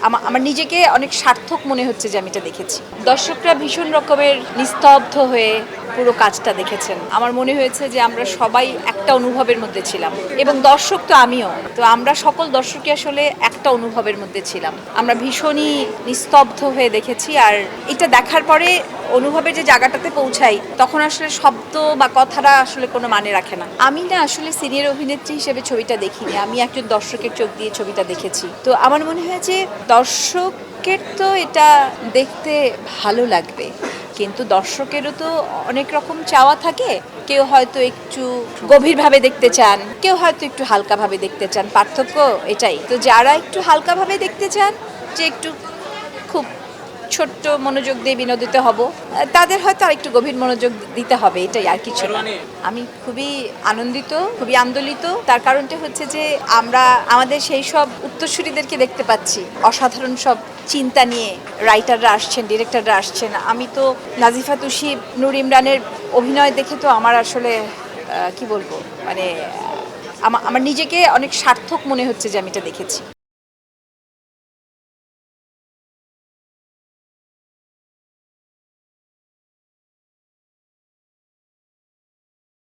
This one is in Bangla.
আমার নিজেকে অনেক সার্থক মনে হচ্ছে যে আমি এটা দেখেছি। দর্শকরা ভীষণ রকমের নিস্তব্ধ হয়ে পুরো কাজটা দেখেছেন। আমার মনে হয়েছে যে আমরা সবাই একটা অনুভবের মধ্যে ছিলাম এবং দর্শক তো আমিও। তো আমরা সকল দর্শকই আসলে একটা অনুভবের মধ্যে ছিলাম। আমরা ভীষণই নিস্তব্ধ হয়ে দেখেছি। আর এটা দেখার পরে অনুভবের যে জায়গাটাতে পৌঁছাই তখন আসলে শব্দ বা কথাটা আসলে কোনো মানে রাখে না। আমি না আসলে সিনিয়র অভিনেত্রী হিসেবে ছবিটা দেখিনি, আমি একজন দর্শকের চোখ দিয়ে ছবিটা দেখেছি। তো আমার মনে হয় যে দর্শকের তো এটা দেখতে ভালো লাগবে, কিন্তু দর্শকেরও তো অনেক রকম চাওয়া থাকে। কেউ হয়তো একটু গভীরভাবে দেখতে চান, কেউ হয়তো একটু হালকাভাবে দেখতে চান, পার্থক্য এটাই। তো যারা একটু হালকাভাবে দেখতে চান, যে একটু খুব ছোট্ট মনোযোগ দিয়ে বিনোদিত হব, তাদের হয়তো আরেকটু গভীর মনোযোগ দিতে হবে, এটাই আর কিছু না। আমি খুবই আনন্দিত, খুবই আন্দোলিত। তার কারণটা হচ্ছে যে আমরা আমাদের সেই সব উত্তরসূরিদেরকে দেখতে পাচ্ছি, অসাধারণ সব চিন্তা নিয়ে রাইটাররা আসছেন, ডিরেক্টররা আসছেন। আমি তো নাজিফা তুষি, নূর ইমরানের অভিনয় দেখে তো আমার আসলে কি বলবো, মানে আমার নিজেকে অনেক সার্থক মনে হচ্ছে যে আমি এটা দেখেছি।